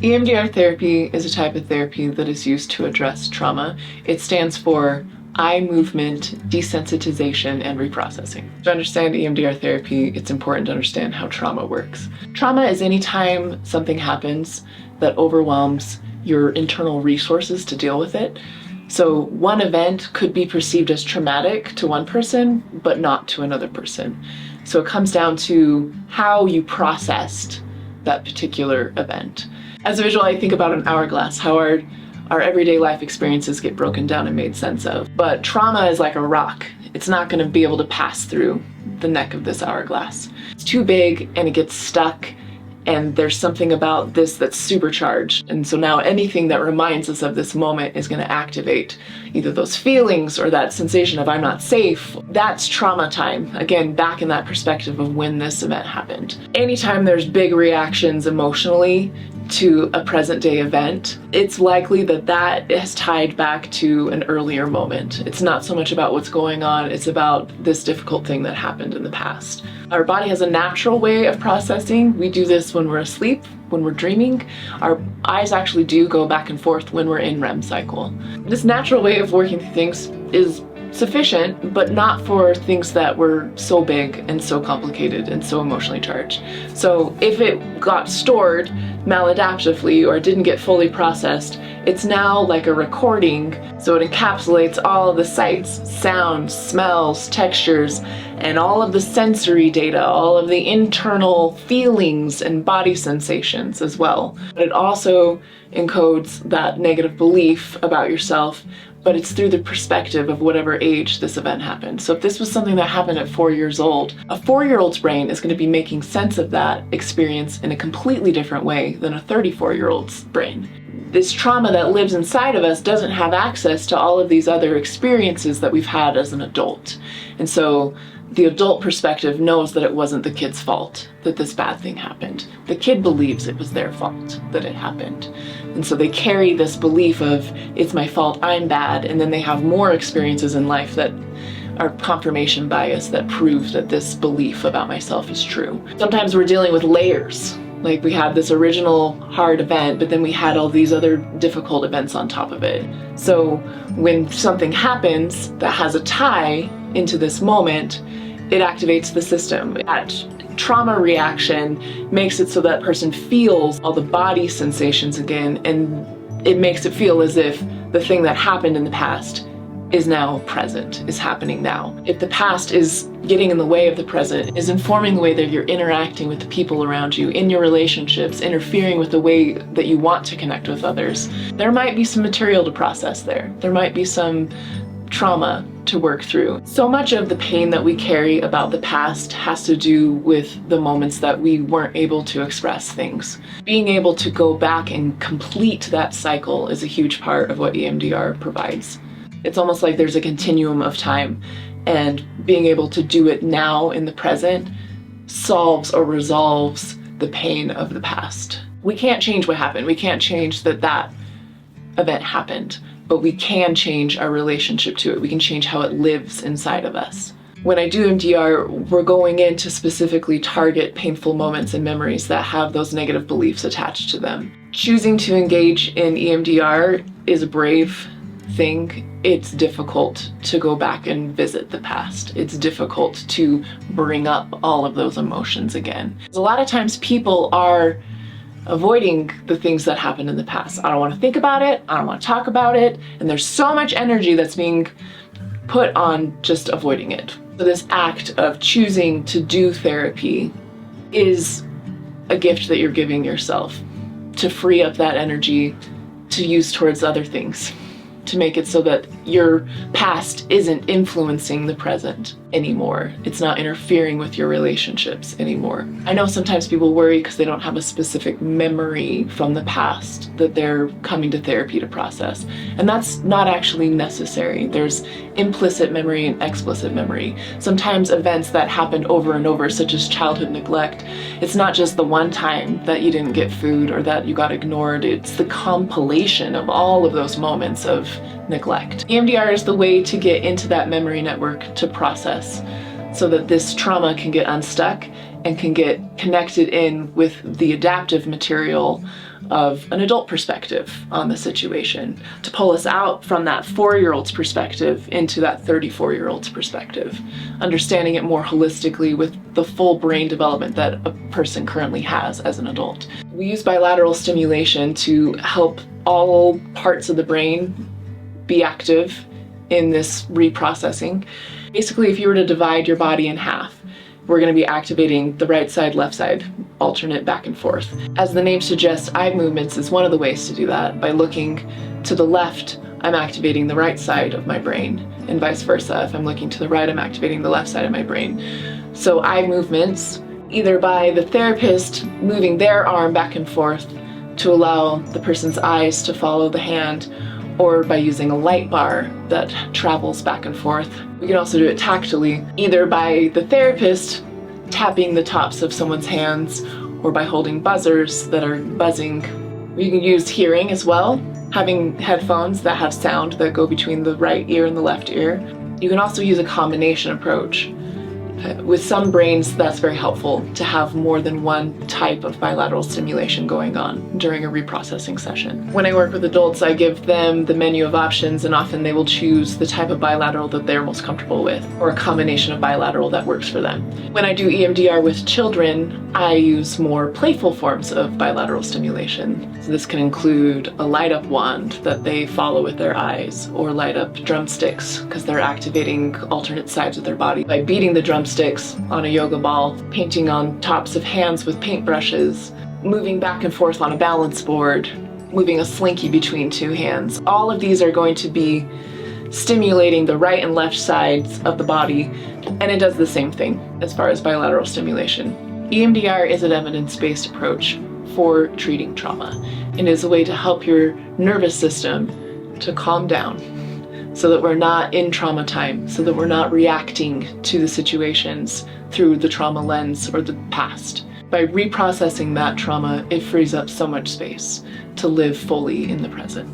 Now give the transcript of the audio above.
EMDR therapy is a type of therapy that is used to address trauma. It stands for eye movement desensitization and reprocessing. To understand EMDR therapy, it's important to understand how trauma works. Trauma is any time something happens that overwhelms your internal resources to deal with it. So one event could be perceived as traumatic to one person, but not to another person. So it comes down to how you processed that particular event. As a visual, I think about an hourglass, how our everyday life experiences get broken down and made sense of. But trauma is like a rock. It's not going to be able to pass through the neck of this hourglass. It's too big and it gets stuck, and there's something about this that's supercharged. And so now anything that reminds us of this moment is going to activate either those feelings or that sensation of I'm not safe. That's trauma time. Again, back in that perspective of when this event happened. Anytime there's big reactions emotionally to a present day event, it's likely that that is tied back to an earlier moment. It's not so much about what's going on, it's about this difficult thing that happened in the past. Our body has a natural way of processing. We do this when we're asleep, when we're dreaming. Our eyes actually do go back and forth when we're in REM cycle. This natural way of working through things is sufficient, but not for things that were so big and so complicated and so emotionally charged. So if it got stored maladaptively or didn't get fully processed, it's now like a recording, so it encapsulates all of the sights, sounds, smells, textures, and all of the sensory data, all of the internal feelings and body sensations as well. But it also encodes that negative belief about yourself, but it's through the perspective of whatever age this event happened. So if this was something that happened at 4 years old, a 4-year-old's brain is going to be making sense of that experience in a completely different way than a 34-year-old's brain. This trauma that lives inside of us doesn't have access to all of these other experiences that we've had as an adult. And so the adult perspective knows that it wasn't the kid's fault that this bad thing happened. The kid believes it was their fault that it happened. And so they carry this belief of, it's my fault, I'm bad, and then they have more experiences in life that are confirmation bias that prove that this belief about myself is true. Sometimes we're dealing with layers. Like we had this original hard event, but then we had all these other difficult events on top of it. So when something happens that has a tie into this moment, it activates the system. That trauma reaction makes it so that person feels all the body sensations again, and it makes it feel as if the thing that happened in the past is now present, is happening now. If the past is getting in the way of the present, is informing the way that you're interacting with the people around you, in your relationships, interfering with the way that you want to connect with others, there might be some material to process there. There might be some trauma to work through. So much of the pain that we carry about the past has to do with the moments that we weren't able to express things. Being able to go back and complete that cycle is a huge part of what EMDR provides. It's almost like there's a continuum of time, and being able to do it now in the present solves or resolves the pain of the past. We can't change what happened. We can't change that event happened, but we can change our relationship to it. We can change how it lives inside of us. When I do EMDR, we're going in to specifically target painful moments and memories that have those negative beliefs attached to them. Choosing to engage in EMDR is a brave thing. It's difficult to go back and visit the past. It's difficult to bring up all of those emotions again. A lot of times people are avoiding the things that happened in the past. I don't want to think about it. I don't want to talk about it. And there's so much energy that's being put on just avoiding it. So this act of choosing to do therapy is a gift that you're giving yourself to free up that energy to use towards other things, to make it so that your past isn't influencing the present anymore. It's not interfering with your relationships anymore. I know sometimes people worry because they don't have a specific memory from the past that they're coming to therapy to process. And that's not actually necessary. There's implicit memory and explicit memory. Sometimes events that happened over and over, such as childhood neglect, it's not just the one time that you didn't get food or that you got ignored. It's the compilation of all of those moments of neglect. EMDR is the way to get into that memory network to process so that this trauma can get unstuck and can get connected in with the adaptive material of an adult perspective on the situation to pull us out from that 4-year-old's perspective into that 34-year-old's perspective, understanding it more holistically with the full brain development that a person currently has as an adult. We use bilateral stimulation to help all parts of the brain be active in this reprocessing. Basically, if you were to divide your body in half, we're going to be activating the right side, left side, alternate back and forth. As the name suggests, eye movements is one of the ways to do that. By looking to the left, I'm activating the right side of my brain, and vice versa. If I'm looking to the right, I'm activating the left side of my brain. So eye movements, either by the therapist moving their arm back and forth to allow the person's eyes to follow the hand, or by using a light bar that travels back and forth. We can also do it tactily, either by the therapist tapping the tops of someone's hands or by holding buzzers that are buzzing. We can use hearing as well, having headphones that have sound that go between the right ear and the left ear. You can also use a combination approach. With some brains, that's very helpful to have more than one type of bilateral stimulation going on during a reprocessing session. When I work with adults, I give them the menu of options, and often they will choose the type of bilateral that they're most comfortable with, or a combination of bilateral that works for them. When I do EMDR with children, I use more playful forms of bilateral stimulation. So this can include a light-up wand that they follow with their eyes, or light-up drumsticks, because they're activating alternate sides of their body. By beating the drumsticks on a yoga ball, painting on tops of hands with paintbrushes, moving back and forth on a balance board, moving a slinky between two hands. All of these are going to be stimulating the right and left sides of the body, and it does the same thing as far as bilateral stimulation. EMDR is an evidence-based approach for treating trauma, and is a way to help your nervous system to calm down, so that we're not in trauma time, so that we're not reacting to the situations through the trauma lens or the past. By reprocessing that trauma, it frees up so much space to live fully in the present.